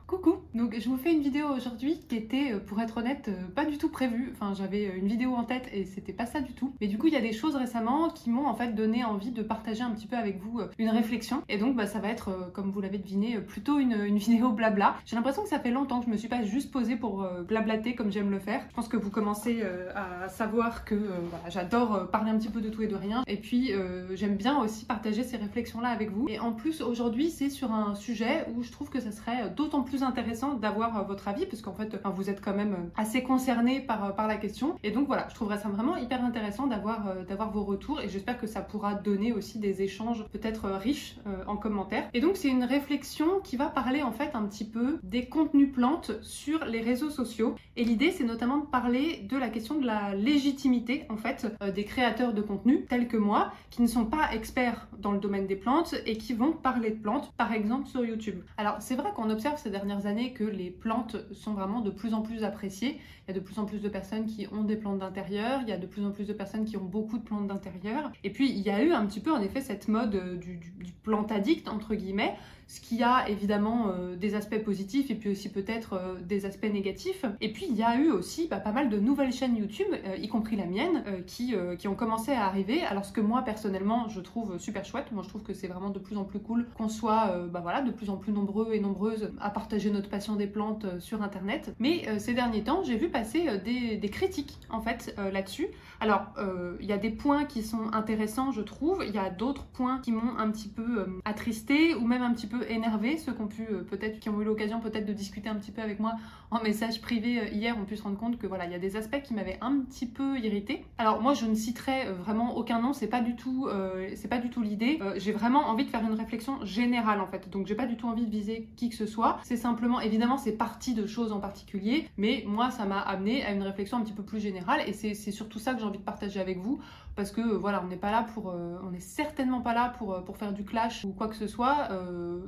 Coucou! Donc je vous fais une vidéo aujourd'hui qui était, pour être honnête, pas du tout prévue. Enfin, j'avais une vidéo en tête et c'était pas ça du tout. Mais du coup, il y a des choses récemment qui m'ont en fait donné envie de partager un petit peu avec vous une réflexion. Et donc ça va être, comme vous l'avez deviné, plutôt une vidéo blabla. J'ai l'impression que ça fait longtemps que je me suis pas juste posée pour blablater comme j'aime le faire. Je pense que vous commencez à savoir que voilà, j'adore parler un petit peu de tout et de rien. Et puis j'aime bien aussi partager ces réflexions-là avec vous. Et en plus, aujourd'hui, c'est sur un sujet où je trouve que ça serait d'autant plus intéressant d'avoir votre avis, parce qu'en fait vous êtes quand même assez concerné par la question, et donc voilà, je trouverais ça vraiment hyper intéressant d'avoir vos retours, et j'espère que ça pourra donner aussi des échanges peut-être riches en commentaire. Et donc c'est une réflexion qui va parler en fait un petit peu des contenus plantes sur les réseaux sociaux, et l'idée c'est notamment de parler de la question de la légitimité en fait des créateurs de contenu tels que moi, qui ne sont pas experts dans le domaine des plantes et qui vont parler de plantes par exemple sur YouTube. Alors c'est vrai qu'on observe ces dernières années que les plantes sont vraiment de plus en plus appréciées. Il y a de plus en plus de personnes qui ont des plantes d'intérieur, il y a de plus en plus de personnes qui ont beaucoup de plantes d'intérieur. Et puis il y a eu un petit peu en effet cette mode du plant addict entre guillemets, ce qui a évidemment des aspects positifs et puis aussi peut-être des aspects négatifs. Et puis il y a eu aussi pas mal de nouvelles chaînes YouTube, y compris la mienne, qui ont commencé à arriver. Alors ce que moi personnellement je trouve super chouette, moi je trouve que c'est vraiment de plus en plus cool qu'on soit voilà, de plus en plus nombreux et nombreuses à partager notre passion des plantes sur internet. Mais ces derniers temps j'ai vu passer des critiques en fait là-dessus. Alors il y a des points qui sont intéressants je trouve, il y a d'autres points qui m'ont un petit peu attristé ou même un petit peu énervé. Ceux qui ont eu l'occasion peut-être de discuter un petit peu avec moi en message privé hier ont pu se rendre compte que voilà, il y a des aspects qui m'avaient un petit peu irrité. Alors moi je ne citerai vraiment aucun nom, c'est pas du tout l'idée. J'ai vraiment envie de faire une réflexion générale en fait, donc j'ai pas du tout envie de viser qui que ce soit. C'est simplement, évidemment c'est parti de choses en particulier, mais moi ça m'a amené à une réflexion un petit peu plus générale, et c'est surtout ça que j'ai envie de partager avec vous, parce que voilà, on n'est pas là pour, on est certainement pas là pour faire du clash ou quoi que ce soit.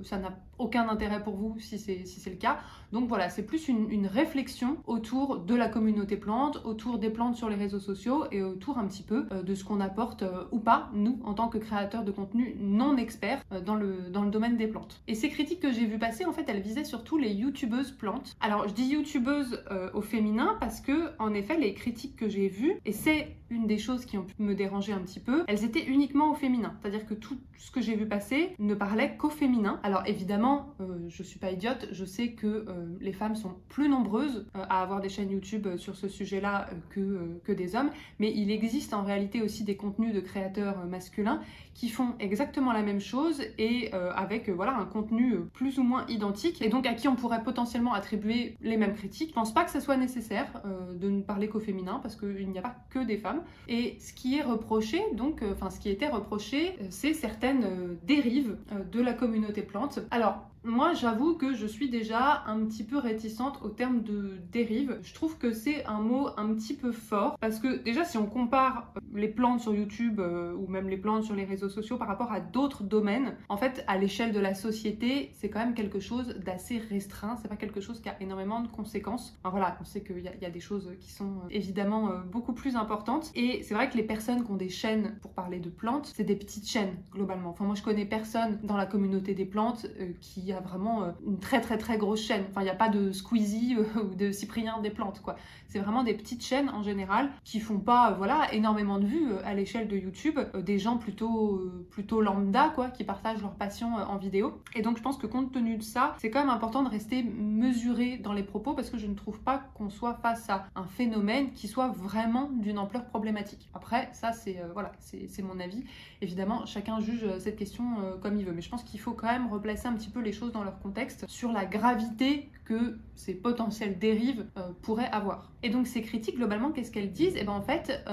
Ça n'a aucun intérêt pour vous si c'est le cas. Donc voilà, c'est plus une réflexion autour de la communauté plante, autour des plantes sur les réseaux sociaux et autour un petit peu de ce qu'on apporte ou pas, nous, en tant que créateurs de contenu non experts dans le domaine des plantes. Et ces critiques que j'ai vues passer, en fait, elles visaient surtout les youtubeuses plantes. Alors, je dis youtubeuses au féminin parce que, en effet, les critiques que j'ai vues, et c'est une des choses qui ont pu me déranger un petit peu, elles étaient uniquement au féminin. C'est-à-dire que tout ce que j'ai vu passer ne parlait qu'au féminin. Alors évidemment, je suis pas idiote, je sais que les femmes sont plus nombreuses à avoir des chaînes YouTube sur ce sujet-là que des hommes, mais il existe en réalité aussi des contenus de créateurs masculins qui font exactement la même chose et avec voilà, un contenu plus ou moins identique, et donc à qui on pourrait potentiellement attribuer les mêmes critiques. Je pense pas que ce soit nécessaire de ne parler qu'au féminin, parce qu'il n'y a pas que des femmes. Et ce qui est reproché, donc, ce qui était reproché, c'est certaines dérives de la communauté plante. Alors, moi, j'avoue que je suis déjà un petit peu réticente au terme de dérive. Je trouve que c'est un mot un petit peu fort, parce que déjà, si on compare les plantes sur YouTube ou même les plantes sur les réseaux sociaux par rapport à d'autres domaines, en fait, à l'échelle de la société, c'est quand même quelque chose d'assez restreint. C'est pas quelque chose qui a énormément de conséquences. Enfin, voilà, on sait qu'il y a des choses qui sont évidemment beaucoup plus importantes. Et c'est vrai que les personnes qui ont des chaînes pour parler de plantes, c'est des petites chaînes globalement. Enfin, moi, je connais personne dans la communauté des plantes qui a vraiment une très très très grosse chaîne. Enfin, il n'y a pas de Squeezie ou de Cyprien des plantes, quoi. C'est vraiment des petites chaînes en général qui font pas voilà, énormément de vues à l'échelle de YouTube, des gens plutôt lambda, quoi, qui partagent leur passion en vidéo. Et donc je pense que compte tenu de ça, c'est quand même important de rester mesuré dans les propos, parce que je ne trouve pas qu'on soit face à un phénomène qui soit vraiment d'une ampleur problématique. Après, ça c'est voilà, c'est mon avis. Évidemment, chacun juge cette question comme il veut, mais je pense qu'il faut quand même replacer un petit peu les choses dans leur contexte sur la gravité que ces potentielles dérives pourraient avoir. Et donc ces critiques, globalement, qu'est-ce qu'elles disent? Et ben en fait,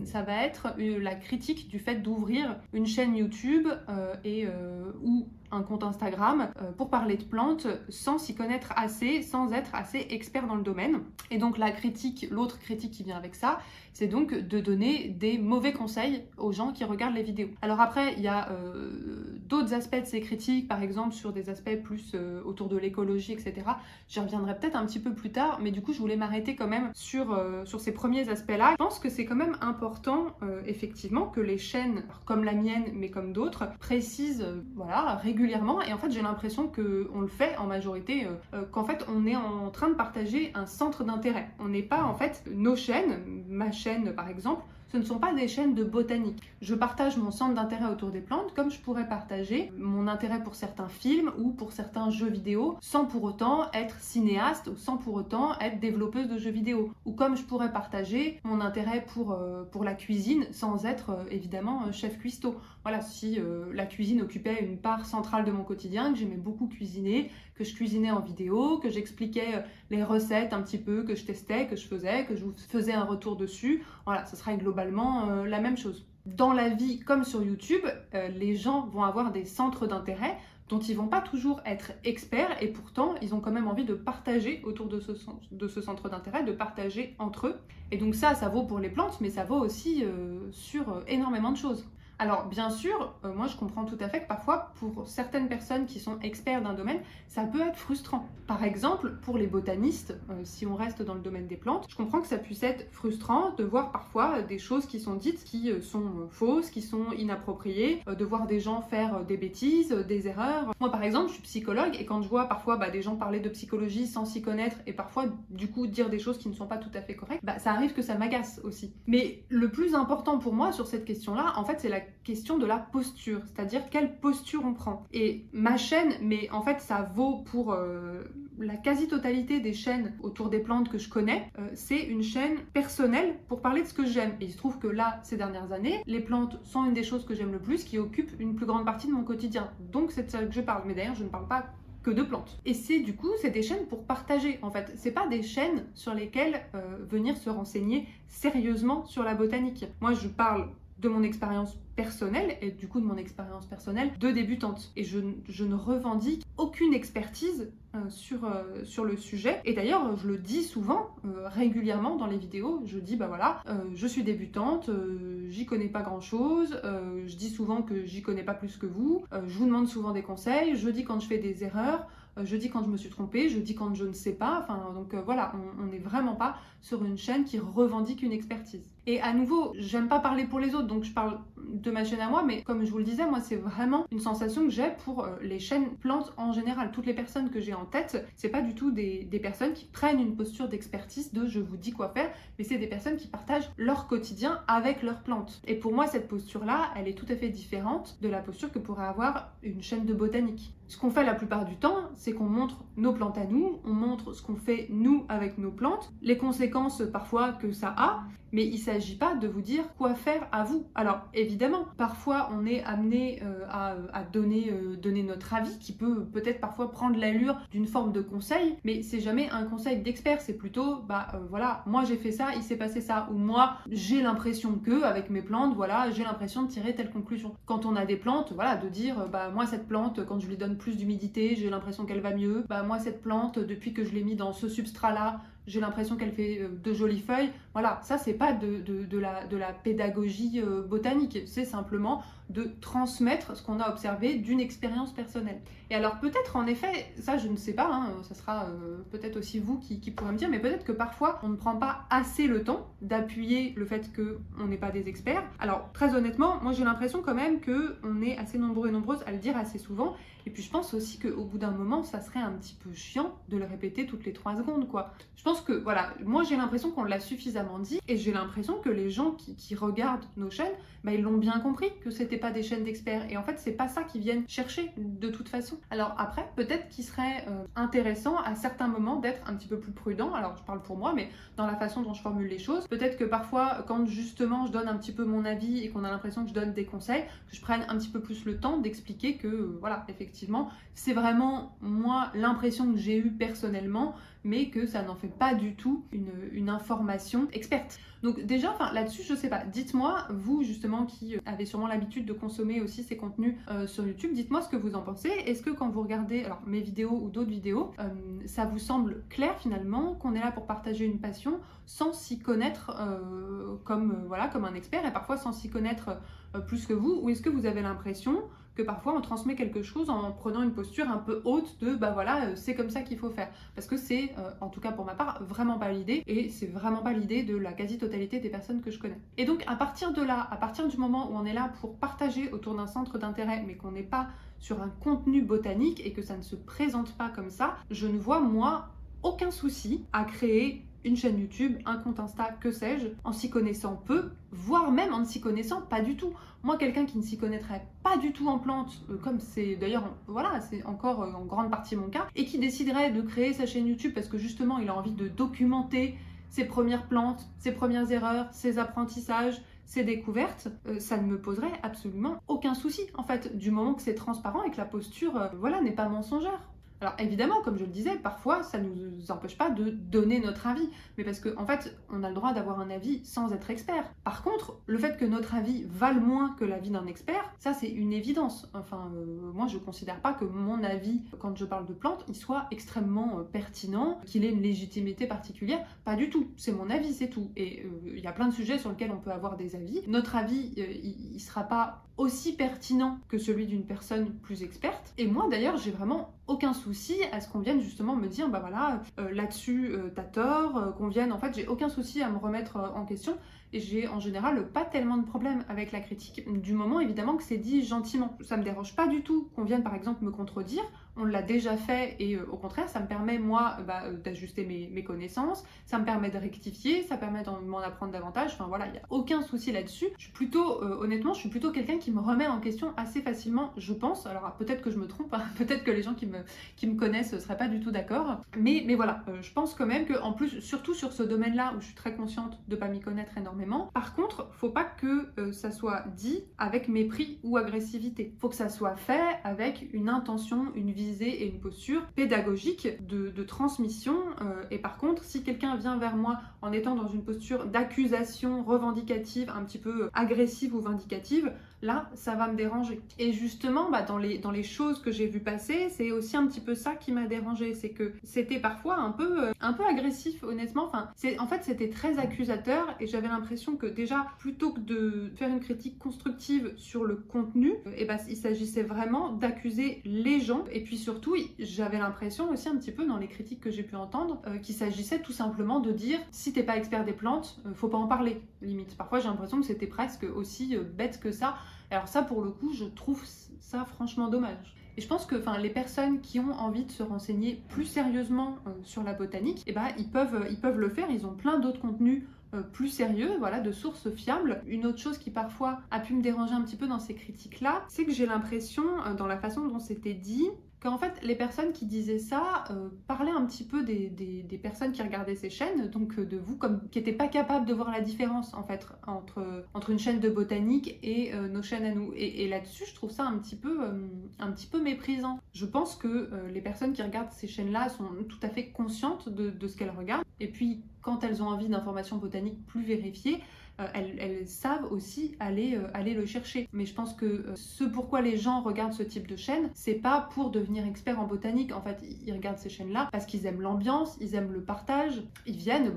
ça va être la critique du fait d'ouvrir une chaîne YouTube ou un compte Instagram pour parler de plantes sans s'y connaître assez, sans être assez expert dans le domaine. Et donc l'autre critique qui vient avec ça, c'est donc de donner des mauvais conseils aux gens qui regardent les vidéos. Alors après, il y a d'autres aspects de ces critiques, par exemple sur des aspects plus autour de l'écologie, etc. J'y reviendrai peut-être un petit peu plus tard, mais du coup je voulais m'arrêter quand même sur ces premiers aspects-là. Je pense que c'est quand même important, effectivement, que les chaînes, comme la mienne, mais comme d'autres, précisent voilà, régulièrement, et en fait j'ai l'impression qu'on le fait en majorité, qu'en fait on est en train de partager un centre d'intérêt. On n'est pas, en fait, nos chaînes, ma chaîne par exemple, ce ne sont pas des chaînes de botanique. Je partage mon centre d'intérêt autour des plantes comme je pourrais partager mon intérêt pour certains films ou pour certains jeux vidéo sans pour autant être cinéaste ou sans pour autant être développeuse de jeux vidéo. Ou comme je pourrais partager mon intérêt pour la cuisine sans être évidemment chef cuistot. Voilà, si la cuisine occupait une part centrale de mon quotidien, que j'aimais beaucoup cuisiner, que je cuisinais en vidéo, que j'expliquais les recettes un petit peu, que je testais, que je vous faisais un retour dessus, voilà, ce serait globalement la même chose. Dans la vie comme sur YouTube, les gens vont avoir des centres d'intérêt dont ils vont pas toujours être experts et pourtant ils ont quand même envie de partager autour de ce centre d'intérêt, de partager entre eux. Et donc ça vaut pour les plantes, mais ça vaut aussi sur énormément de choses. Alors bien sûr, moi je comprends tout à fait que parfois pour certaines personnes qui sont experts d'un domaine, ça peut être frustrant. Par exemple, pour les botanistes, si on reste dans le domaine des plantes, je comprends que ça puisse être frustrant de voir parfois des choses qui sont dites qui sont fausses, qui sont inappropriées, de voir des gens faire des bêtises, des erreurs. Moi par exemple, je suis psychologue et quand je vois parfois des gens parler de psychologie sans s'y connaître et parfois du coup dire des choses qui ne sont pas tout à fait correctes, ça arrive que ça m'agace aussi. Mais le plus important pour moi sur cette question-là, en fait, c'est la question de la posture, c'est-à-dire quelle posture on prend. Et ma chaîne, mais en fait ça vaut pour la quasi-totalité des chaînes autour des plantes que je connais, c'est une chaîne personnelle pour parler de ce que j'aime. Et il se trouve que là, ces dernières années, les plantes sont une des choses que j'aime le plus, qui occupe une plus grande partie de mon quotidien. Donc c'est de ça que je parle. Mais d'ailleurs, je ne parle pas que de plantes. Et c'est des chaînes pour partager en fait. C'est pas des chaînes sur lesquelles venir se renseigner sérieusement sur la botanique. Moi je parle de mon expérience personnelle et du coup de mon expérience personnelle de débutante. Et je ne revendique aucune expertise sur le sujet. Et d'ailleurs, je le dis souvent, régulièrement dans les vidéos, je dis je suis débutante, j'y connais pas grand chose, je dis souvent que j'y connais pas plus que vous, je vous demande souvent des conseils, je dis quand je fais des erreurs, je dis quand je me suis trompée, je dis quand je ne sais pas, on n'est vraiment pas sur une chaîne qui revendique une expertise. Et à nouveau, j'aime pas parler pour les autres, donc je parle de ma chaîne à moi, mais comme je vous le disais, moi c'est vraiment une sensation que j'ai pour les chaînes plantes en général. Toutes les personnes que j'ai en tête, c'est pas du tout des personnes qui prennent une posture d'expertise de je vous dis quoi faire, mais c'est des personnes qui partagent leur quotidien avec leurs plantes. Et pour moi, cette posture-là, elle est tout à fait différente de la posture que pourrait avoir une chaîne de botanique. Ce qu'on fait la plupart du temps, c'est qu'on montre nos plantes à nous, on montre ce qu'on fait nous avec nos plantes, les conséquences parfois que ça a, mais il ne s'agit pas de vous dire quoi faire à vous. Alors évidemment, parfois on est amené à donner notre avis qui peut peut-être parfois prendre l'allure d'une forme de conseil, mais c'est jamais un conseil d'expert, c'est plutôt moi j'ai fait ça, il s'est passé ça, ou moi j'ai l'impression que avec mes plantes, j'ai l'impression de tirer telle conclusion. Quand on a des plantes, de dire moi cette plante quand je lui donne plus d'humidité, j'ai l'impression qu'elle va mieux. Moi cette plante depuis que je l'ai mis dans ce substrat là, j'ai l'impression qu'elle fait de jolies feuilles. Voilà, ça c'est pas de la pédagogie botanique, c'est simplement de transmettre ce qu'on a observé d'une expérience personnelle. Et alors peut-être en effet, ça je ne sais pas, ça sera peut-être aussi vous qui pourrez me dire, mais peut-être que parfois on ne prend pas assez le temps d'appuyer le fait qu'on n'est pas des experts. Alors très honnêtement, moi j'ai l'impression quand même qu'on est assez nombreux et nombreuses à le dire assez souvent, et puis je pense aussi qu'au bout d'un moment, ça serait un petit peu chiant de le répéter toutes les 3 secondes, quoi. Je pense que, moi j'ai l'impression qu'on l'a suffisamment dit, et j'ai l'impression que les gens qui regardent nos chaînes, ils l'ont bien compris que c'était pas des chaînes d'experts, et en fait c'est pas ça qu'ils viennent chercher de toute façon. Alors après, peut-être qu'il serait intéressant à certains moments d'être un petit peu plus prudent, alors je parle pour moi, mais dans la façon dont je formule les choses, peut-être que parfois quand justement je donne un petit peu mon avis et qu'on a l'impression que je donne des conseils, que je prenne un petit peu plus le temps d'expliquer que effectivement, c'est vraiment moi l'impression que j'ai eue personnellement, mais que ça n'en fait pas du tout une information experte. Donc déjà, là-dessus, je sais pas, dites-moi, vous justement qui avez sûrement l'habitude de consommer aussi ces contenus sur YouTube, dites-moi ce que vous en pensez. Est-ce que quand vous regardez mes vidéos ou d'autres vidéos, ça vous semble clair finalement qu'on est là pour partager une passion sans s'y connaître comme un expert, et parfois sans s'y connaître plus que vous, ou est-ce que vous avez l'impression que parfois on transmet quelque chose en prenant une posture un peu haute de bah voilà, c'est comme ça qu'il faut faire. Parce que c'est, en tout cas pour ma part, vraiment pas l'idée, et c'est vraiment pas l'idée de la quasi-totalité des personnes que je connais. Et donc à partir de là, à partir du moment où on est là pour partager autour d'un centre d'intérêt, mais qu'on n'est pas sur un contenu botanique et que ça ne se présente pas comme ça, je ne vois moi aucun souci à créer une chaîne YouTube, un compte Insta, que sais-je, en s'y connaissant peu, voire même en ne s'y connaissant pas du tout. Moi, quelqu'un qui ne s'y connaîtrait pas du tout en plantes, comme c'est d'ailleurs, voilà, c'est encore en grande partie mon cas, et qui déciderait de créer sa chaîne YouTube parce que justement, il a envie de documenter ses premières plantes, ses premières erreurs, ses apprentissages, ses découvertes, ça ne me poserait absolument aucun souci, en fait, du moment que c'est transparent et que la posture, voilà, n'est pas mensongère. Alors évidemment, comme je le disais, parfois ça ne nous empêche pas de donner notre avis, mais parce qu'en fait, on a le droit d'avoir un avis sans être expert. Par contre, le fait que notre avis vale moins que l'avis d'un expert, ça c'est une évidence. Enfin, moi je considère pas que mon avis, quand je parle de plantes, il soit extrêmement pertinent, qu'il ait une légitimité particulière. Pas du tout, c'est mon avis, c'est tout. Et il y a plein de sujets sur lesquels on peut avoir des avis. Notre avis, il sera pas aussi pertinent que celui d'une personne plus experte. Et moi d'ailleurs, j'ai vraiment aucun souci à ce qu'on vienne justement me dire bah voilà, là-dessus t'as tort, qu'on vienne, en fait j'ai aucun souci à me remettre en question, et j'ai en général pas tellement de problème avec la critique, du moment évidemment que c'est dit gentiment. Ça me dérange pas du tout qu'on vienne par exemple me contredire, on l'a déjà fait, et au contraire ça me permet moi d'ajuster mes connaissances, ça me permet de rectifier, ça permet de m'en apprendre davantage, enfin voilà, il n'y a aucun souci là-dessus. Je suis plutôt, honnêtement, je suis plutôt quelqu'un qui me remet en question assez facilement, je pense. Alors peut-être que je me trompe, hein, peut-être que les gens qui me connaissent ne seraient pas du tout d'accord, mais voilà, je pense quand même que en plus, surtout sur ce domaine-là où je suis très consciente de pas m'y connaître énormément, par contre, faut pas que ça soit dit avec mépris ou agressivité. Faut que ça soit fait avec une intention, une visée et une posture pédagogique de transmission, et par contre, si quelqu'un vient vers moi en étant dans une posture d'accusation revendicative, un petit peu agressive ou vindicative, là, ça va me déranger. Et justement, dans les choses que j'ai vues passer, c'est aussi un petit peu ça qui m'a dérangée, c'est que c'était parfois un peu agressif, honnêtement. Enfin, en fait, c'était très accusateur, et j'avais l'impression que déjà, plutôt que de faire une critique constructive sur le contenu, il s'agissait vraiment d'accuser les gens. Et puis surtout, j'avais l'impression aussi un petit peu dans les critiques que j'ai pu entendre, qu'il s'agissait tout simplement de dire si t'es pas expert des plantes, faut pas en parler, limite. Parfois, j'ai l'impression que c'était presque aussi bête que ça. Alors ça, pour le coup, je trouve ça franchement dommage. Et je pense que les personnes qui ont envie de se renseigner plus sérieusement sur la botanique, ils peuvent le faire. Ils ont plein d'autres contenus plus sérieux, voilà, de sources fiables. Une autre chose qui parfois a pu me déranger un petit peu dans ces critiques-là, c'est que j'ai l'impression, dans la façon dont c'était dit, qu'en fait les personnes qui disaient ça parlaient un petit peu des personnes qui regardaient ces chaînes, donc de vous, comme qui n'étaient pas capables de voir la différence en fait entre une chaîne de botanique et nos chaînes à nous. Et là-dessus, je trouve ça un petit peu méprisant. Je pense que les personnes qui regardent ces chaînes-là sont tout à fait conscientes de ce qu'elles regardent. Et puis, quand elles ont envie d'informations botaniques plus vérifiées, elles savent aussi aller le chercher. Mais je pense que ce pourquoi les gens regardent ce type de chaîne, c'est pas pour devenir expert en botanique. En fait, ils regardent ces chaînes-là parce qu'ils aiment l'ambiance, ils aiment le partage. Ils viennent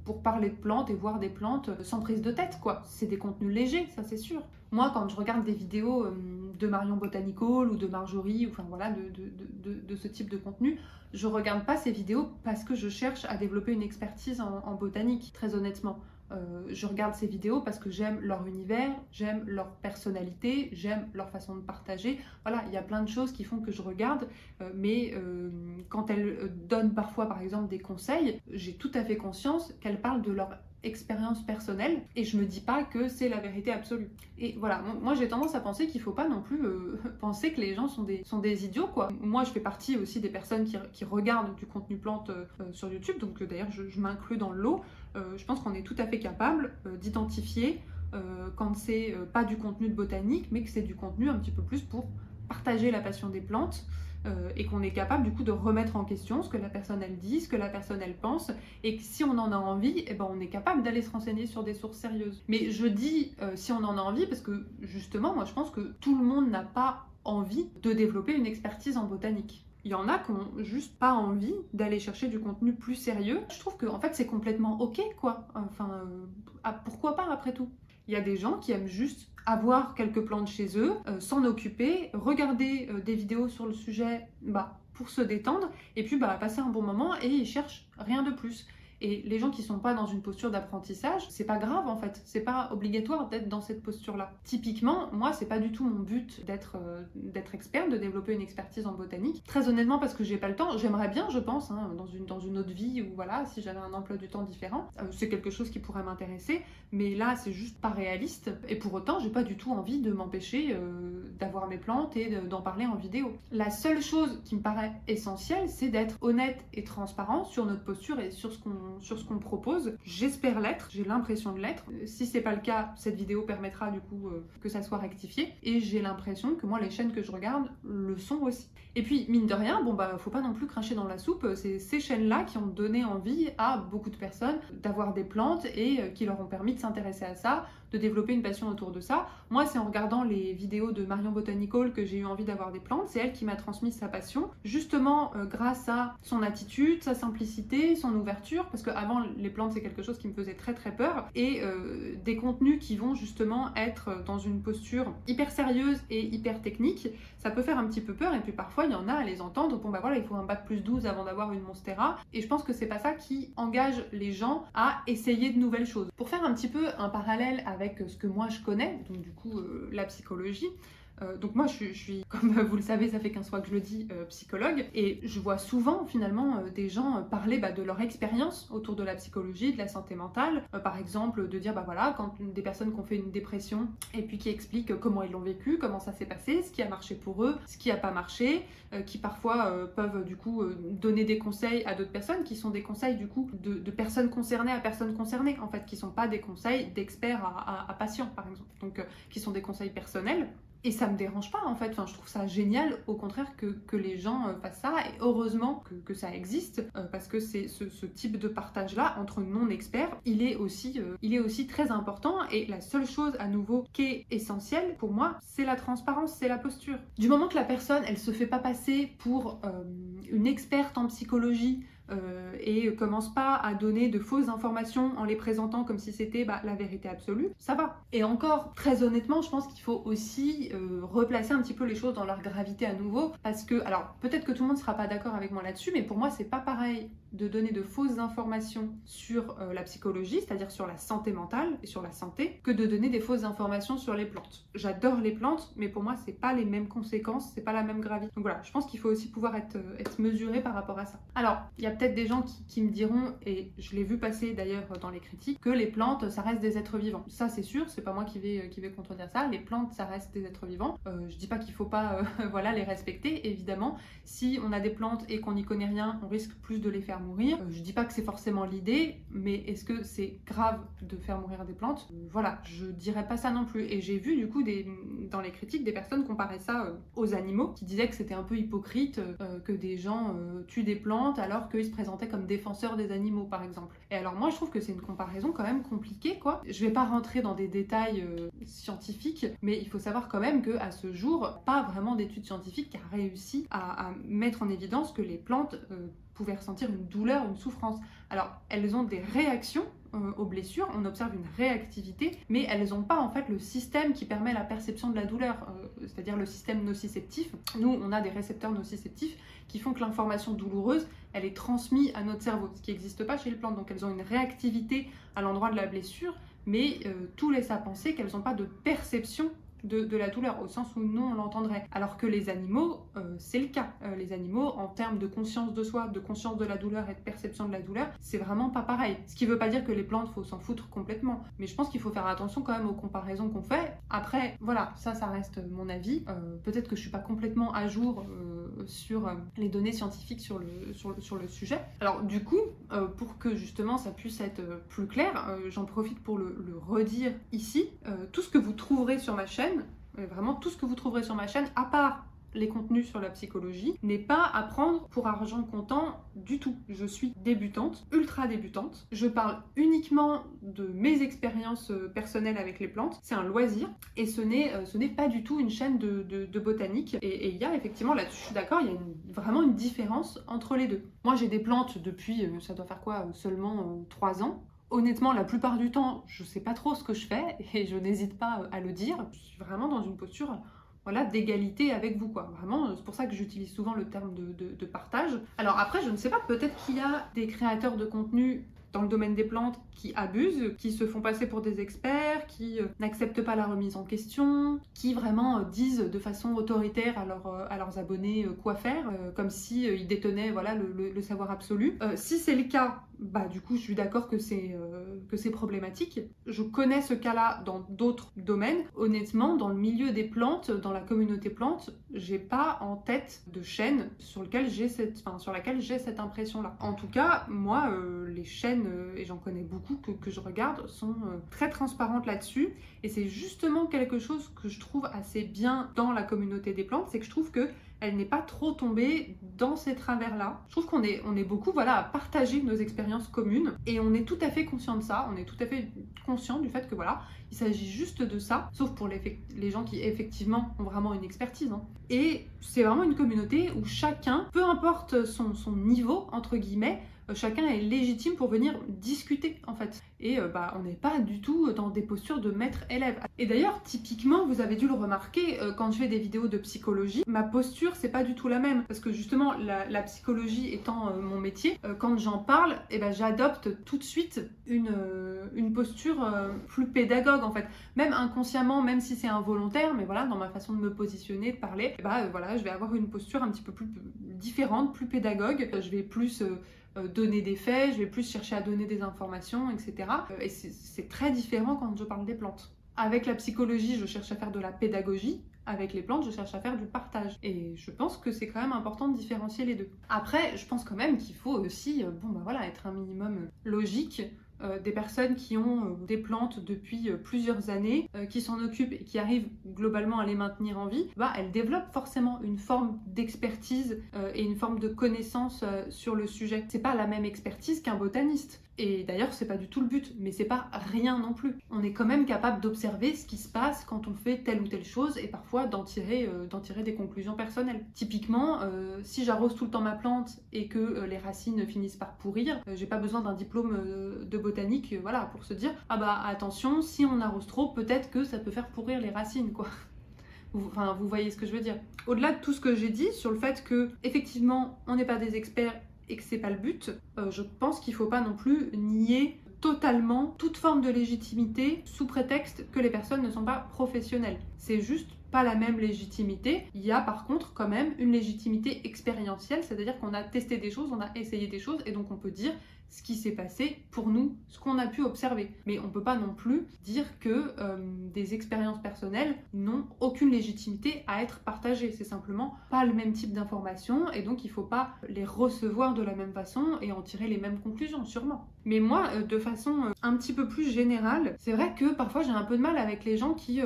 pour parler de plantes et voir des plantes sans prise de tête, quoi. C'est des contenus légers, ça c'est sûr. Moi, quand je regarde des vidéos de Marion Botanical ou de Marjorie, enfin voilà, de ce type de contenu, je regarde pas ces vidéos parce que je cherche à développer une expertise en botanique, très honnêtement. Je regarde ces vidéos parce que j'aime leur univers, j'aime leur personnalité, j'aime leur façon de partager. Voilà, il y a plein de choses qui font que je regarde, mais quand elles donnent parfois, par exemple, des conseils, j'ai tout à fait conscience qu'elles parlent de leur expérience personnelle, et je me dis pas que c'est la vérité absolue. Et voilà, moi j'ai tendance à penser qu'il faut pas non plus penser que les gens sont des idiots, quoi. Moi je fais partie aussi des personnes qui regardent du contenu plante sur YouTube, donc d'ailleurs je m'inclus dans le lot. Je pense qu'on est tout à fait capable d'identifier quand c'est pas du contenu de botanique, mais que c'est du contenu un petit peu plus pour partager la passion des plantes, et qu'on est capable du coup de remettre en question ce que la personne elle dit, ce que la personne elle pense, et que si on en a envie, on est capable d'aller se renseigner sur des sources sérieuses. Mais je dis si on en a envie parce que justement moi je pense que tout le monde n'a pas envie de développer une expertise en botanique. Il y en a qui ont juste pas envie d'aller chercher du contenu plus sérieux. Je trouve que en fait c'est complètement ok, quoi. Enfin, pourquoi pas après tout. Il y a des gens qui aiment juste avoir quelques plantes chez eux, s'en occuper, regarder des vidéos sur le sujet pour se détendre, et puis passer un bon moment, et ils cherchent rien de plus. Et les gens qui sont pas dans une posture d'apprentissage, c'est pas grave en fait, c'est pas obligatoire d'être dans cette posture-là. Typiquement, moi, c'est pas du tout mon but d'être experte, de développer une expertise en botanique. Très honnêtement, parce que j'ai pas le temps, j'aimerais bien, je pense, dans une autre vie, ou voilà, si j'avais un emploi du temps différent, c'est quelque chose qui pourrait m'intéresser, mais là, c'est juste pas réaliste. Et pour autant, j'ai pas du tout envie de m'empêcher d'avoir mes plantes et d'en parler en vidéo. La seule chose qui me paraît essentielle, c'est d'être honnête et transparent sur notre posture et sur ce qu'on propose. J'espère l'être, j'ai l'impression de l'être. Si c'est pas le cas, cette vidéo permettra du coup que ça soit rectifié, et j'ai l'impression que moi, les chaînes que je regarde le sont aussi. Et puis, mine de rien, faut pas non plus cracher dans la soupe, c'est ces chaînes-là qui ont donné envie à beaucoup de personnes d'avoir des plantes et qui leur ont permis de s'intéresser à ça, de développer une passion autour de ça. Moi, c'est en regardant les vidéos de Marion Botanical que j'ai eu envie d'avoir des plantes. C'est elle qui m'a transmis sa passion, justement grâce à son attitude, sa simplicité, son ouverture, parce qu'avant, les plantes, c'est quelque chose qui me faisait très très peur, et des contenus qui vont justement être dans une posture hyper sérieuse et hyper technique, ça peut faire un petit peu peur, et puis parfois, il y en a à les entendre, il faut un bac+12 avant d'avoir une Monstera, et je pense que c'est pas ça qui engage les gens à essayer de nouvelles choses. Pour faire un petit peu un parallèle avec ce que moi je connais, donc du coup la psychologie. Donc moi je suis, comme vous le savez, ça fait 15 fois que je le dis, psychologue, et je vois souvent finalement des gens parler de leur expérience autour de la psychologie, de la santé mentale, par exemple de dire quand des personnes qui ont fait une dépression et puis qui expliquent comment ils l'ont vécu, comment ça s'est passé, ce qui a marché pour eux, ce qui n'a pas marché, qui parfois peuvent du coup donner des conseils à d'autres personnes, qui sont des conseils du coup de personnes concernées à personnes concernées en fait, qui sont pas des conseils d'experts à patients par exemple, donc qui sont des conseils personnels. Et ça me dérange pas en fait, je trouve ça génial au contraire que les gens fassent ça, et heureusement que ça existe, parce que c'est ce type de partage là entre non-experts, il est aussi très important, et la seule chose à nouveau qui est essentielle pour moi, c'est la transparence, c'est la posture. Du moment que la personne elle se fait pas passer pour une experte en psychologie, et commence pas à donner de fausses informations en les présentant comme si c'était la vérité absolue, ça va. Et encore, très honnêtement, je pense qu'il faut aussi replacer un petit peu les choses dans leur gravité à nouveau, parce que, alors peut-être que tout le monde sera pas d'accord avec moi là-dessus, mais pour moi c'est pas pareil de donner de fausses informations sur la psychologie, c'est-à-dire sur la santé mentale et sur la santé, que de donner des fausses informations sur les plantes. J'adore les plantes, mais pour moi c'est pas les mêmes conséquences, c'est pas la même gravité. Donc voilà, je pense qu'il faut aussi pouvoir être mesuré par rapport à ça. Alors, il y a peut-être des gens qui me diront, et je l'ai vu passer d'ailleurs dans les critiques, que les plantes ça reste des êtres vivants. Ça c'est sûr, c'est pas moi qui vais contredire ça, les plantes ça reste des êtres vivants. Je dis pas qu'il faut pas les respecter, évidemment. Si on a des plantes et qu'on n'y connaît rien, on risque plus de les faire mourir. Je dis pas que c'est forcément l'idée, mais est-ce que c'est grave de faire mourir des plantes? Voilà, je dirais pas ça non plus. Et j'ai vu du coup dans les critiques des personnes comparer ça aux animaux, qui disaient que c'était un peu hypocrite que des gens tuent des plantes alors qu'ils se présentaient comme défenseurs des animaux par exemple. Et alors moi je trouve que c'est une comparaison quand même compliquée quoi. Je vais pas rentrer dans des détails scientifiques, mais il faut savoir quand même qu'à ce jour, pas vraiment d'études scientifiques qui a réussi à mettre en évidence que les plantes pouvaient ressentir une douleur, une souffrance. Alors, elles ont des réactions aux blessures, on observe une réactivité, mais elles n'ont pas en fait le système qui permet la perception de la douleur, c'est-à-dire le système nociceptif. Nous, on a des récepteurs nociceptifs qui font que l'information douloureuse, elle est transmise à notre cerveau, ce qui n'existe pas chez les plantes. Donc elles ont une réactivité à l'endroit de la blessure, mais tout laisse à penser qu'elles n'ont pas de perception de la douleur, au sens où nous on l'entendrait. Alors que les animaux, c'est le cas. Les animaux, en termes de conscience de soi, de conscience de la douleur et de perception de la douleur, c'est vraiment pas pareil. Ce qui veut pas dire que les plantes, faut s'en foutre complètement. Mais je pense qu'il faut faire attention quand même aux comparaisons qu'on fait. Après, voilà, ça reste mon avis. Peut-être que je suis pas complètement à jour sur les données scientifiques sur le sujet. Alors du coup, pour que justement ça puisse être plus clair, j'en profite pour le redire ici. Tout ce que vous trouverez sur ma chaîne, vraiment tout ce que vous trouverez sur ma chaîne, à part les contenus sur la psychologie, n'est pas à prendre pour argent comptant du tout. Je suis débutante, ultra débutante. Je parle uniquement de mes expériences personnelles avec les plantes. C'est un loisir et ce n'est pas du tout une chaîne de botanique. Et il y a effectivement, là-dessus je suis d'accord, il y a vraiment une différence entre les deux. Moi j'ai des plantes depuis, ça doit faire quoi, seulement 3 ans. Honnêtement, la plupart du temps, je sais pas trop ce que je fais et je n'hésite pas à le dire. Je suis vraiment dans une posture voilà, d'égalité avec vous, quoi. Vraiment, c'est pour ça que j'utilise souvent le terme de partage. Alors après, je ne sais pas, peut-être qu'il y a des créateurs de contenu dans le domaine des plantes qui abusent, qui se font passer pour des experts, qui n'acceptent pas la remise en question, qui vraiment disent de façon autoritaire à leurs abonnés quoi faire, comme si ils détenaient voilà, le savoir absolu. Si c'est le cas, bah du coup je suis d'accord que c'est problématique. Je connais ce cas-là dans d'autres domaines. Honnêtement, dans le milieu des plantes, dans la communauté plante, j'ai pas en tête de chaîne sur laquelle j'ai cette impression-là. En tout cas, moi, les chaînes, et j'en connais beaucoup que je regarde, sont très transparentes là-dessus. Et c'est justement quelque chose que je trouve assez bien dans la communauté des plantes, c'est que je trouve que elle n'est pas trop tombée dans ces travers-là. Je trouve qu'on est beaucoup voilà, à partager nos expériences communes et on est tout à fait conscient de ça, on est tout à fait conscient du fait que voilà, il s'agit juste de ça, sauf pour les gens qui effectivement ont vraiment une expertise. Hein. Et c'est vraiment une communauté où chacun, peu importe son niveau, entre guillemets, chacun est légitime pour venir discuter en fait. Et on n'est pas du tout dans des postures de maître-élève. Et d'ailleurs, typiquement, vous avez dû le remarquer, quand je fais des vidéos de psychologie, ma posture, c'est pas du tout la même. Parce que justement, la psychologie étant mon métier, quand j'en parle, j'adopte tout de suite une posture plus pédagogue en fait. Même inconsciemment, même si c'est involontaire, mais voilà, dans ma façon de me positionner, de parler, je vais avoir une posture un petit peu plus différente, plus pédagogue. Je vais plus donner des faits, je vais plus chercher à donner des informations, etc. Et c'est très différent quand je parle des plantes. Avec la psychologie, je cherche à faire de la pédagogie. Avec les plantes, je cherche à faire du partage. Et je pense que c'est quand même important de différencier les deux. Après, je pense quand même qu'il faut aussi être un minimum logique. Des personnes qui ont des plantes depuis plusieurs années, qui s'en occupent et qui arrivent globalement à les maintenir en vie, elles développent forcément une forme d'expertise et une forme de connaissance sur le sujet. C'est pas la même expertise qu'un botaniste. Et d'ailleurs, c'est pas du tout le but, mais c'est pas rien non plus. On est quand même capable d'observer ce qui se passe quand on fait telle ou telle chose et parfois d'en tirer des conclusions personnelles. Typiquement, si j'arrose tout le temps ma plante et que les racines finissent par pourrir, j'ai pas besoin d'un diplôme de botanique pour se dire attention, si on arrose trop, peut-être que ça peut faire pourrir les racines, quoi. Vous voyez ce que je veux dire. Au-delà de tout ce que j'ai dit sur le fait que, effectivement, on n'est pas des experts et que c'est pas le but, je pense qu'il faut pas non plus nier totalement toute forme de légitimité sous prétexte que les personnes ne sont pas professionnelles. C'est juste pas la même légitimité. Il y a par contre quand même une légitimité expérientielle, c'est-à-dire qu'on a testé des choses, on a essayé des choses et donc on peut dire ce qui s'est passé pour nous, ce qu'on a pu observer. Mais on peut pas non plus dire que des expériences personnelles n'ont aucune légitimité à être partagées. C'est simplement pas le même type d'informations et donc il faut pas les recevoir de la même façon et en tirer les mêmes conclusions, sûrement. Mais moi, de façon un petit peu plus générale, c'est vrai que parfois j'ai un peu de mal avec les gens qui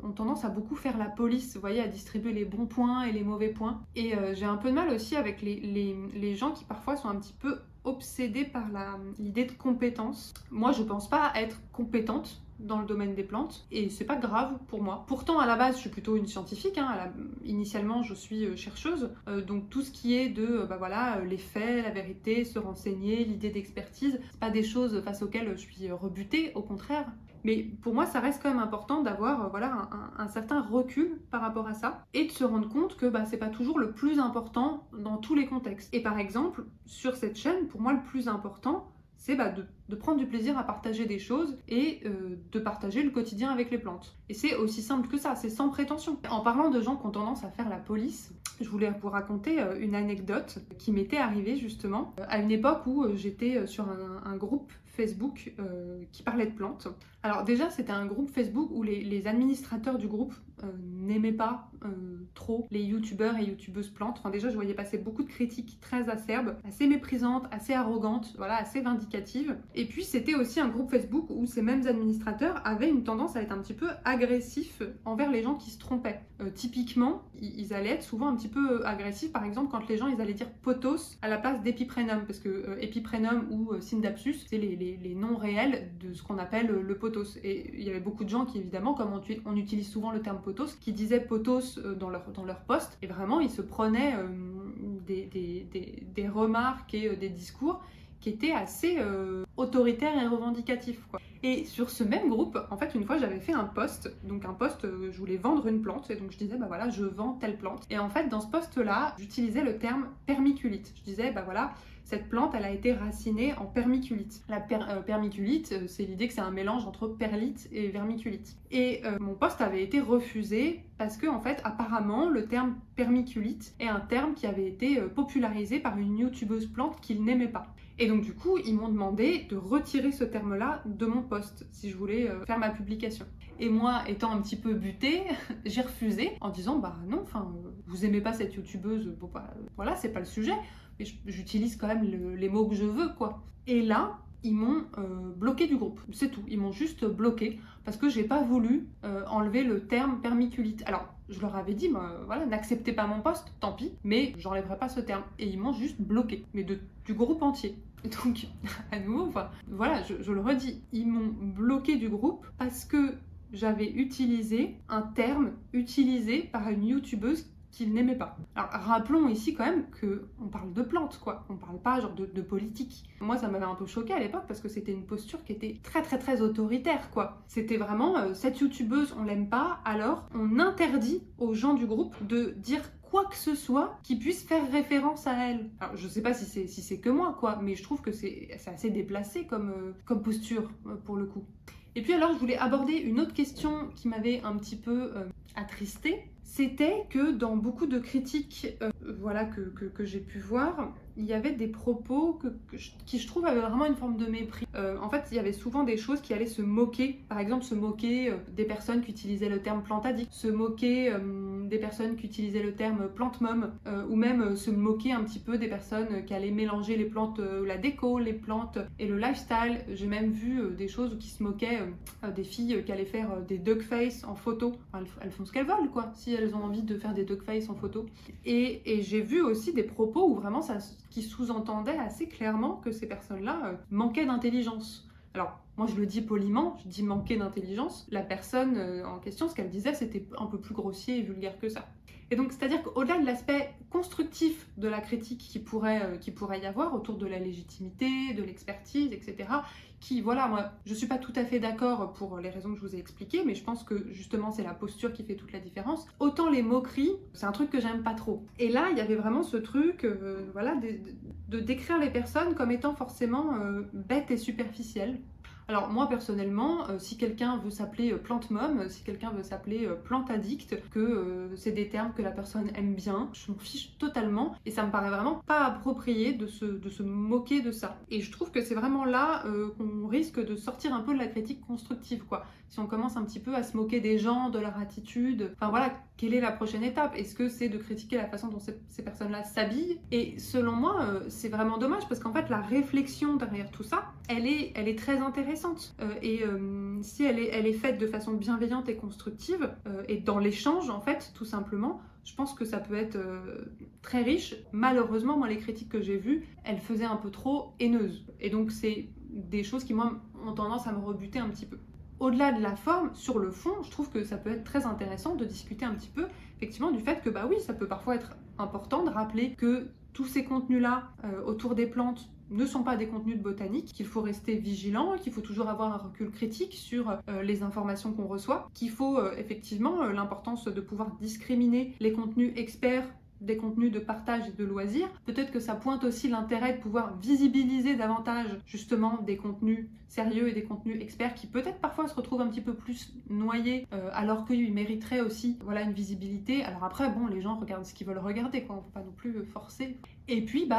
ont tendance à beaucoup faire la police, vous voyez, à distribuer les bons points et les mauvais points. Et j'ai un peu de mal aussi avec les gens qui parfois sont un petit peu obsédée par l'idée de compétence. Moi, je pense pas être compétente dans le domaine des plantes et c'est pas grave pour moi. Pourtant, à la base, je suis plutôt une scientifique. Initialement, je suis chercheuse. Donc, tout ce qui est de les faits, la vérité, se renseigner, l'idée d'expertise, c'est pas des choses face auxquelles je suis rebutée, au contraire. Mais pour moi, ça reste quand même important d'avoir un certain recul par rapport à ça et de se rendre compte que c'est pas toujours le plus important dans tous les contextes. Et par exemple, sur cette chaîne, pour moi, le plus important, c'est de prendre du plaisir à partager des choses et de partager le quotidien avec les plantes. Et c'est aussi simple que ça, c'est sans prétention. En parlant de gens qui ont tendance à faire la police, je voulais vous raconter une anecdote qui m'était arrivée justement à une époque où j'étais sur un groupe Facebook qui parlait de plantes. Alors déjà, c'était un groupe Facebook où les administrateurs du groupe n'aimaient pas trop les youtubeurs et youtubeuses plantes. Enfin déjà, je voyais passer beaucoup de critiques très acerbes, assez méprisantes, assez arrogantes, assez vindicatives. Et puis c'était aussi un groupe Facebook où ces mêmes administrateurs avaient une tendance à être un petit peu agressifs envers les gens qui se trompaient. Typiquement, ils allaient être souvent un petit peu agressifs, par exemple quand les gens ils allaient dire pothos à la place d'épiprénum, parce que épiprénum ou Scindapsus, c'est les noms réels de ce qu'on appelle le pothos. Et il y avait beaucoup de gens qui, évidemment, comme on utilise souvent le terme pothos, qui disaient pothos dans leur post, et vraiment ils se prenaient des remarques et des discours qui était assez autoritaire et revendicatif, quoi. Et sur ce même groupe, en fait, une fois, j'avais fait un post. Donc un post, je voulais vendre une plante. Et donc je disais, bah voilà, je vends telle plante. Et en fait, dans ce post-là, j'utilisais le terme permiculite. Je disais, bah voilà, cette plante, elle a été racinée en permiculite. La permiculite, c'est l'idée que c'est un mélange entre perlite et vermiculite. Et mon post avait été refusé parce que, en fait, apparemment, le terme permiculite est un terme qui avait été popularisé par une youtubeuse plante qu'ils n'aimaient pas. Et donc du coup, ils m'ont demandé de retirer ce terme-là de mon post si je voulais faire ma publication. Et moi, étant un petit peu butée, j'ai refusé en disant bah non, enfin, vous aimez pas cette youtubeuse, bon bah voilà, c'est pas le sujet, mais j'utilise quand même les mots que je veux, quoi. Et là, ils m'ont bloqué du groupe, c'est tout. Ils m'ont juste bloqué parce que j'ai pas voulu enlever le terme permiculite. Alors, je leur avais dit, voilà, n'acceptez pas mon poste, tant pis, mais j'enlèverai pas ce terme. Et ils m'ont juste bloqué, mais du groupe entier. Donc, à nouveau, enfin, voilà, je le redis, ils m'ont bloqué du groupe parce que j'avais utilisé un terme utilisé par une youtubeuse qu'ils n'aimaient pas. Alors rappelons ici quand même qu'on parle de plantes, quoi. On parle pas genre de politique. Moi ça m'avait un peu choquée à l'époque parce que c'était une posture qui était très très très autoritaire, quoi. C'était vraiment cette youtubeuse on l'aime pas, alors on interdit aux gens du groupe de dire quoi que ce soit qui puisse faire référence à elle. Alors je sais pas si c'est que moi, quoi, mais je trouve que c'est assez déplacé comme posture pour le coup. Et puis alors je voulais aborder une autre question qui m'avait un petit peu attristée. C'était que dans beaucoup de critiques voilà, que j'ai pu voir, il y avait des propos qui je trouve avaient vraiment une forme de mépris. En fait, il y avait souvent des choses qui allaient se moquer, par exemple se moquer des personnes qui utilisaient le terme plante addict, se moquer des personnes qui utilisaient le terme plante mom, ou même se moquer un petit peu des personnes qui allaient mélanger les plantes, la déco, les plantes et le lifestyle. J'ai même vu des choses qui se moquaient des filles qui allaient faire des duck face en photo. Enfin, elles font ce qu'elles veulent, quoi, si elles ont envie de faire des duck face en photo. Et j'ai vu aussi des propos où vraiment qui sous-entendaient assez clairement que ces personnes-là manquaient d'intelligence. Alors, moi je le dis poliment, je dis manquer d'intelligence. La personne en question, ce qu'elle disait, c'était un peu plus grossier et vulgaire que ça. Et donc, c'est-à-dire qu'au-delà de l'aspect constructif de la critique qui pourrait y avoir autour de la légitimité, de l'expertise, etc., qui, voilà, moi, je suis pas tout à fait d'accord pour les raisons que je vous ai expliquées, mais je pense que, justement, c'est la posture qui fait toute la différence. Autant les moqueries, c'est un truc que j'aime pas trop. Et là, il y avait vraiment ce truc, voilà, de décrire les personnes comme étant forcément bêtes et superficielles. Alors moi personnellement, si quelqu'un veut s'appeler plante mom, si quelqu'un veut s'appeler plante addict, que c'est des termes que la personne aime bien, je m'en fiche totalement et ça me paraît vraiment pas approprié de se moquer de ça. Et je trouve que c'est vraiment là qu'on risque de sortir un peu de la critique constructive, quoi. Si on commence un petit peu à se moquer des gens, de leur attitude, enfin voilà, quelle est la prochaine étape? Est-ce que c'est de critiquer la façon dont ces personnes-là s'habillent? Et selon moi, c'est vraiment dommage parce qu'en fait la réflexion derrière tout ça, elle est très intéressante. Si elle est faite de façon bienveillante et constructive, et dans l'échange en fait, tout simplement, je pense que ça peut être très riche. Malheureusement, moi les critiques que j'ai vues, elles faisaient un peu trop haineuses. Et donc c'est des choses qui moi ont tendance à me rebuter un petit peu. Au-delà de la forme, sur le fond, je trouve que ça peut être très intéressant de discuter un petit peu, effectivement, du fait que, bah oui, ça peut parfois être important de rappeler que tous ces contenus-là autour des plantes ne sont pas des contenus de botanique, qu'il faut rester vigilant, qu'il faut toujours avoir un recul critique sur les informations qu'on reçoit, qu'il faut effectivement l'importance de pouvoir discriminer les contenus experts des contenus de partage et de loisirs. Peut-être que ça pointe aussi l'intérêt de pouvoir visibiliser davantage justement des contenus sérieux et des contenus experts qui peut-être parfois se retrouvent un petit peu plus noyés alors qu'ils mériteraient aussi voilà, une visibilité. Alors après, bon, les gens regardent ce qu'ils veulent regarder, quoi. On ne peut pas non plus forcer. Et puis,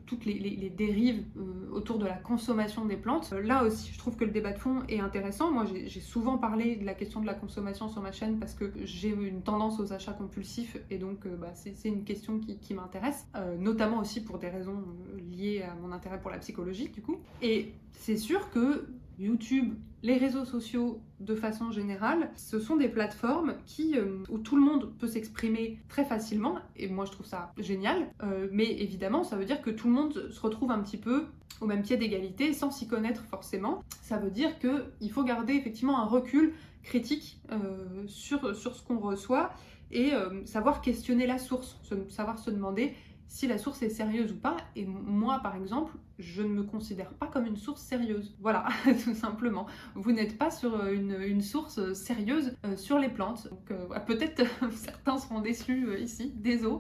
toutes les dérives autour de la consommation des plantes. Là aussi, je trouve que le débat de fond est intéressant. Moi, j'ai souvent parlé de la question de la consommation sur ma chaîne parce que j'ai une tendance aux achats compulsifs et donc c'est une question qui m'intéresse, notamment aussi pour des raisons liées à mon intérêt pour la psychologie, du coup. Et c'est sûr que YouTube, les réseaux sociaux de façon générale, ce sont des plateformes où tout le monde peut s'exprimer très facilement, et moi je trouve ça génial, mais évidemment ça veut dire que tout le monde se retrouve un petit peu au même pied d'égalité sans s'y connaître forcément. Ça veut dire qu'il faut garder effectivement un recul critique sur ce qu'on reçoit et savoir questionner la source, savoir se demander si la source est sérieuse ou pas. Et moi, par exemple, je ne me considère pas comme une source sérieuse. Voilà, tout simplement. Vous n'êtes pas sur une source sérieuse sur les plantes. Donc peut-être certains seront déçus ici, désolé.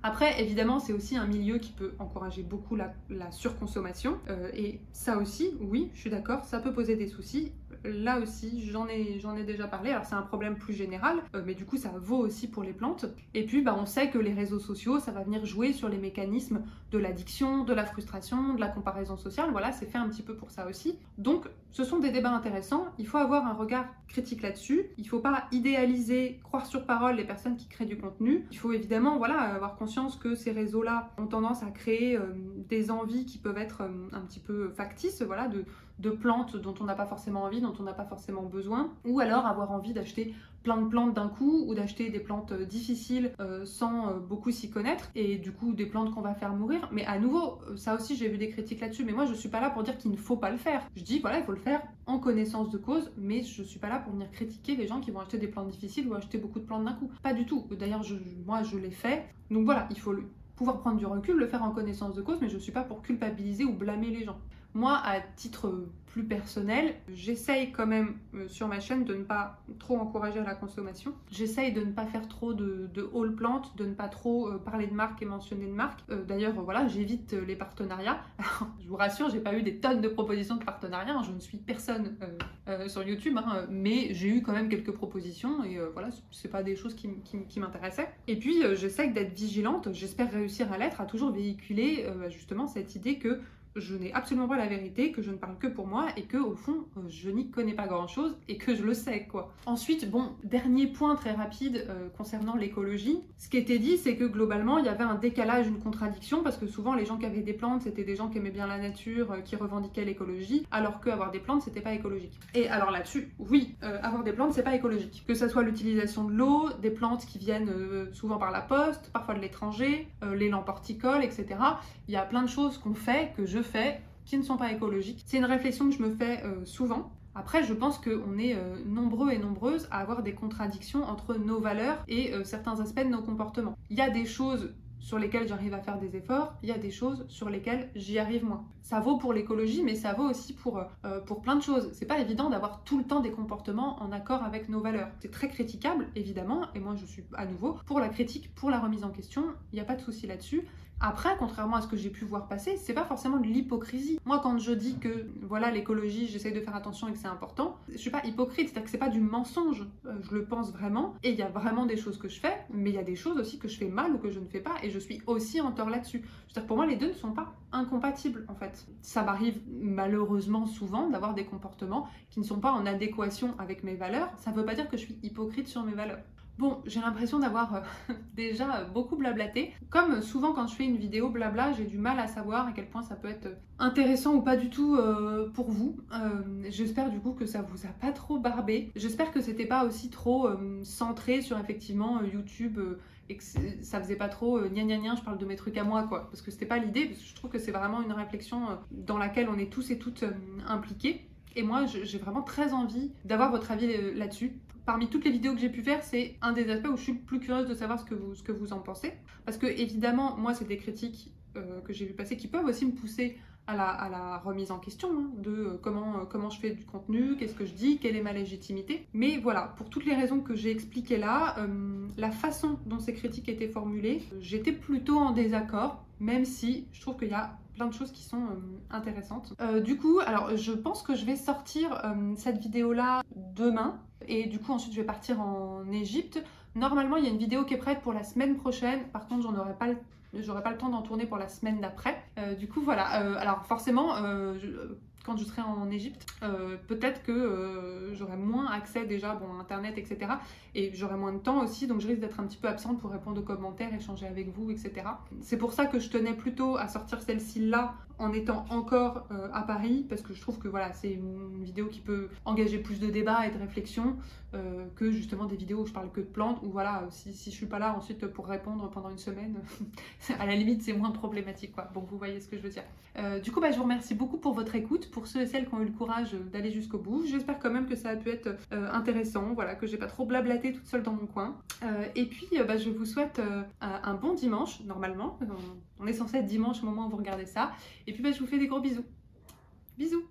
Après, évidemment, c'est aussi un milieu qui peut encourager beaucoup la surconsommation. Et ça aussi, oui, je suis d'accord, ça peut poser des soucis. Là aussi, j'en ai déjà parlé. Alors c'est un problème plus général, mais du coup ça vaut aussi pour les plantes. Et puis on sait que les réseaux sociaux, ça va venir jouer sur les mécanismes de l'addiction, de la frustration, de la comparaison sociale. Voilà, c'est fait un petit peu pour ça aussi. Donc ce sont des débats intéressants. Il faut avoir un regard critique là-dessus. Il ne faut pas idéaliser, croire sur parole les personnes qui créent du contenu. Il faut évidemment avoir conscience que ces réseaux-là ont tendance à créer des envies qui peuvent être un petit peu factices, voilà, de plantes dont on n'a pas forcément envie, dont on n'a pas forcément besoin, ou alors avoir envie d'acheter plein de plantes d'un coup, ou d'acheter des plantes difficiles sans beaucoup s'y connaître, et du coup des plantes qu'on va faire mourir. Mais à nouveau, ça aussi j'ai vu des critiques là-dessus, mais moi je suis pas là pour dire qu'il ne faut pas le faire. Je dis voilà, il faut le faire en connaissance de cause, mais je suis pas là pour venir critiquer les gens qui vont acheter des plantes difficiles ou acheter beaucoup de plantes d'un coup. Pas du tout. D'ailleurs, moi je l'ai fait, donc voilà, il faut pouvoir prendre du recul, le faire en connaissance de cause, mais je suis pas pour culpabiliser ou blâmer les gens. Moi, à titre plus personnel, j'essaye quand même sur ma chaîne de ne pas trop encourager la consommation. J'essaye de ne pas faire trop de haul plantes, de ne pas trop parler de marques et mentionner de marques. D'ailleurs, voilà, j'évite les partenariats. Alors, je vous rassure, j'ai pas eu des tonnes de propositions de partenariats. Hein, je ne suis personne sur YouTube, hein, mais j'ai eu quand même quelques propositions et voilà, c'est pas des choses qui m'intéressaient. Et puis, j'essaye d'être vigilante. J'espère réussir à l'être, à toujours véhiculer justement cette idée que je n'ai absolument pas la vérité, que je ne parle que pour moi et que au fond je n'y connais pas grand chose et que je le sais quoi. Ensuite, dernier point très rapide concernant l'écologie. Ce qui était dit, c'est que globalement il y avait un décalage, une contradiction, parce que souvent les gens qui avaient des plantes c'était des gens qui aimaient bien la nature, qui revendiquaient l'écologie, alors que avoir des plantes c'était pas écologique. Et alors là-dessus, oui, avoir des plantes c'est pas écologique. Que ça soit l'utilisation de l'eau, des plantes qui viennent souvent par la poste, parfois de l'étranger, les lampes horticoles, etc. Il y a plein de choses qu'on fait, que je fais, qui ne sont pas écologiques. C'est une réflexion que je me fais souvent. Après, je pense qu'on est nombreux et nombreuses à avoir des contradictions entre nos valeurs et certains aspects de nos comportements. Il y a des choses sur lesquelles j'arrive à faire des efforts, il y a des choses sur lesquelles j'y arrive moins. Ça vaut pour l'écologie, mais ça vaut aussi pour plein de choses. C'est pas évident d'avoir tout le temps des comportements en accord avec nos valeurs. C'est très critiquable, évidemment, et moi je suis à nouveau pour la critique, pour la remise en question, il n'y a pas de souci là-dessus. Après, contrairement à ce que j'ai pu voir passer, c'est pas forcément de l'hypocrisie. Moi, quand je dis que voilà l'écologie, j'essaye de faire attention et que c'est important, je suis pas hypocrite, c'est-à-dire que c'est pas du mensonge. Je le pense vraiment, et il y a vraiment des choses que je fais, mais il y a des choses aussi que je fais mal ou que je ne fais pas, et je suis aussi en tort là-dessus. C'est-à-dire que pour moi, les deux ne sont pas incompatibles en fait. Ça m'arrive malheureusement souvent d'avoir des comportements qui ne sont pas en adéquation avec mes valeurs. Ça veut pas dire que je suis hypocrite sur mes valeurs. Bon, j'ai l'impression d'avoir déjà beaucoup blablaté. Comme souvent quand je fais une vidéo blabla, j'ai du mal à savoir à quel point ça peut être intéressant ou pas du tout pour vous. J'espère du coup que ça vous a pas trop barbé. J'espère que c'était pas aussi trop centré sur effectivement YouTube et que ça faisait pas trop gna gna gna, je parle de mes trucs à moi quoi. Parce que c'était pas l'idée, parce que je trouve que c'est vraiment une réflexion dans laquelle on est tous et toutes impliqués. Et moi, j'ai vraiment très envie d'avoir votre avis là-dessus. Parmi toutes les vidéos que j'ai pu faire, c'est un des aspects où je suis le plus curieuse de savoir ce que vous en pensez. Parce que évidemment, moi, c'est des critiques que j'ai vu passer qui peuvent aussi me pousser à la remise en question de comment je fais du contenu, qu'est-ce que je dis, quelle est ma légitimité. Mais voilà, pour toutes les raisons que j'ai expliquées là, la façon dont ces critiques étaient formulées, j'étais plutôt en désaccord, même si je trouve qu'il y a plein de choses qui sont intéressantes. Du coup, alors je pense que je vais sortir cette vidéo-là demain. Et du coup, ensuite, je vais partir en Égypte. Normalement, il y a une vidéo qui est prête pour la semaine prochaine. Par contre, j'aurai pas le temps d'en tourner pour la semaine d'après. Du coup, voilà. Alors forcément, quand je serai en Égypte, peut-être que j'aurai moins accès déjà à Internet, etc. Et j'aurai moins de temps aussi, donc je risque d'être un petit peu absente pour répondre aux commentaires, échanger avec vous, etc. C'est pour ça que je tenais plutôt à sortir celle-ci là en étant encore à Paris, parce que je trouve que voilà, c'est une vidéo qui peut engager plus de débats et de réflexion que justement des vidéos où je parle que de plantes, ou voilà, si je suis pas là ensuite pour répondre pendant une semaine, à la limite c'est moins problématique quoi. Bon, vous voyez ce que je veux dire. Du coup, je vous remercie beaucoup pour votre écoute, pour ceux et celles qui ont eu le courage d'aller jusqu'au bout. J'espère quand même que ça a pu être intéressant, voilà, que j'ai pas trop blablaté toute seule dans mon coin. Et puis, je vous souhaite un bon dimanche, normalement. On est censé être dimanche au moment où vous regardez ça. Et puis, je vous fais des gros bisous. Bisous!